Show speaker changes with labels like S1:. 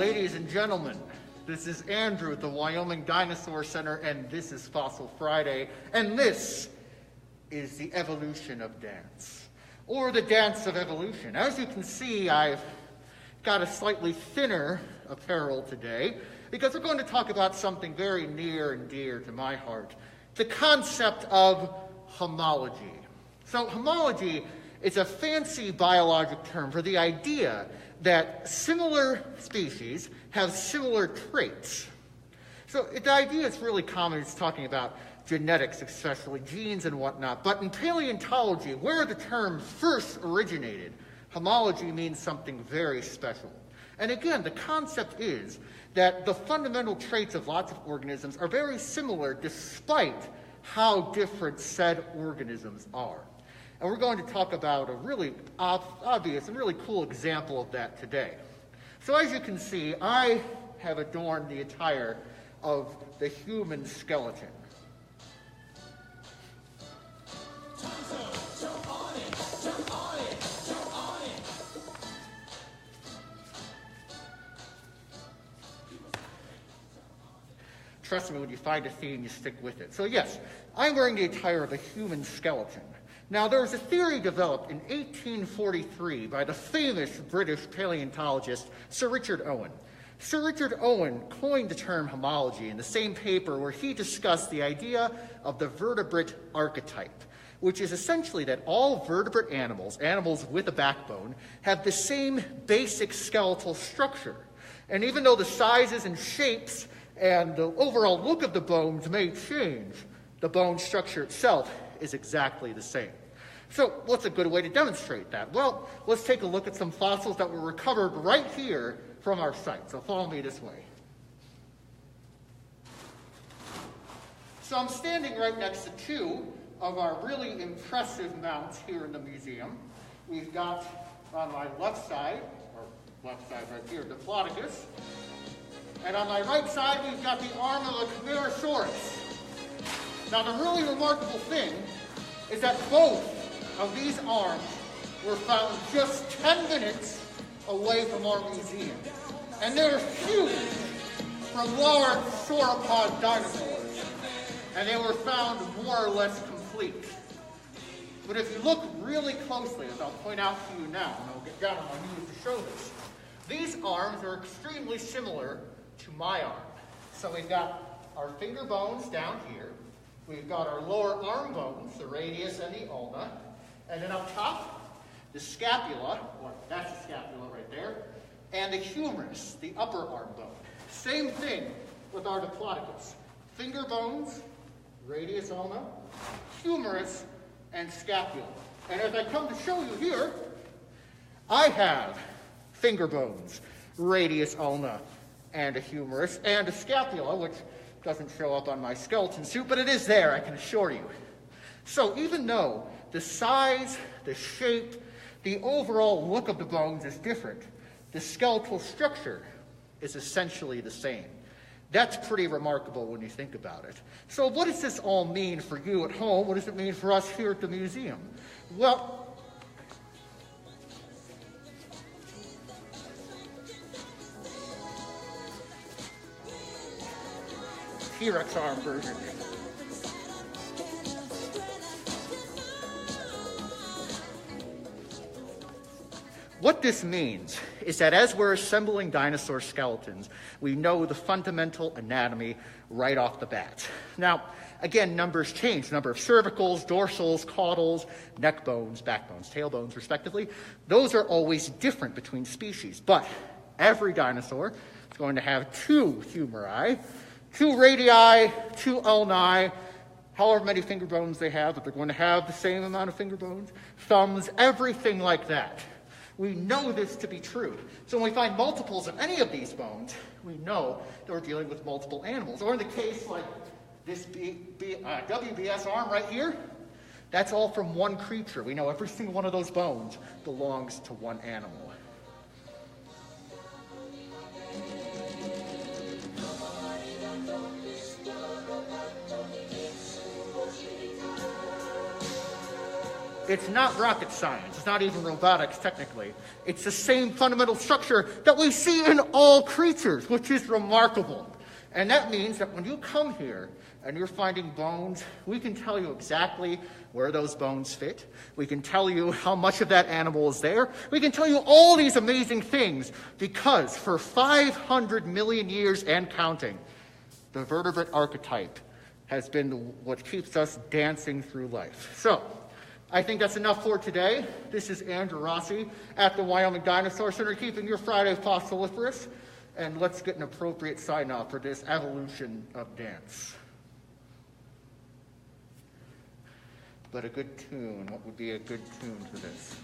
S1: Ladies and gentlemen, this is Andrew at the Wyoming Dinosaur Center, and this is Fossil Friday, and this is the evolution of dance, or the dance of evolution. As you can see, I've got a slightly thinner apparel today, because we're going to talk about something very near and dear to my heart, the concept of homology. So homology is a fancy biologic term for the idea that similar species have similar traits. So the idea is really common. It's talking about genetics, especially genes and whatnot. But in paleontology, where the term first originated, homology means something very special. And again, the concept is that the fundamental traits of lots of organisms are very similar despite how different said organisms are. And we're going to talk about a really obvious and really cool example of that today. So as you can see, I have adorned the attire of the human skeleton. Trust me, when you find a theme, you stick with it. So yes, I'm wearing the attire of a human skeleton. Now, there was a theory developed in 1843 by the famous British paleontologist Sir Richard Owen. Sir Richard Owen coined the term homology in the same paper where he discussed the idea of the vertebrate archetype, which is essentially that all vertebrate animals, animals with a backbone, have the same basic skeletal structure. And even though the sizes and shapes and the overall look of the bones may change, the bone structure itself is exactly the same. So what's a good way to demonstrate that? Well, let's take a look at some fossils that were recovered right here from our site. So follow me this way. So I'm standing right next to two of our really impressive mounts here in the museum. We've got on my left side right here, Diplodocus. And on my right side, we've got the arm of a Camarasaurus. Now, the really remarkable thing is that both of these arms were found just 10 minutes away from our museum. And they're huge from large sauropod dinosaurs. And they were found more or less complete. But if you look really closely, as I'll point out to you now, and I'll get down on my knees to show this, these arms are extremely similar to my arm. So we've got our finger bones down here. We've got our lower arm bones, the radius and the ulna. And then up top, the scapula, or that's the scapula right there, and the humerus, the upper arm bone. Same thing with our Diplodocus. Finger bones, radius, ulna, humerus, and scapula. And as I come to show you here, I have finger bones, radius, ulna, and a humerus, and a scapula, which doesn't show up on my skeleton suit, but it is there, I can assure you. So even though the size, the shape, the overall look of the bones is different, the skeletal structure is essentially the same. That's pretty remarkable when you think about it. So what does this all mean for you at home? What does it mean for us here at the museum? Well, T-Rex arm version. What this means is that as we're assembling dinosaur skeletons, we know the fundamental anatomy right off the bat. Now, again, numbers change. The number of cervicals, dorsals, caudals, neck bones, backbones, tailbones, respectively. Those are always different between species, but every dinosaur is going to have two humeri, two radii, two ulni, however many finger bones they have, but they're going to have the same amount of finger bones, thumbs, everything like that. We know this to be true. So when we find multiples of any of these bones, we know that we're dealing with multiple animals. Or in the case like this WBS arm right here, that's all from one creature. We know every single one of those bones belongs to one animal. It's not rocket science. It's not even robotics, technically. It's the same fundamental structure that we see in all creatures, which is remarkable. And that means that when you come here and you're finding bones, we can tell you exactly where those bones fit. We can tell you how much of that animal is there. We can tell you all these amazing things because for 500 million years and counting, the vertebrate archetype has been what keeps us dancing through life. So, I think that's enough for today. This is Andrew Rossi at the Wyoming Dinosaur Center, keeping your Friday fossiliferous. And let's get an appropriate sign-off for this evolution of dance. But a good tune, what would be a good tune for this?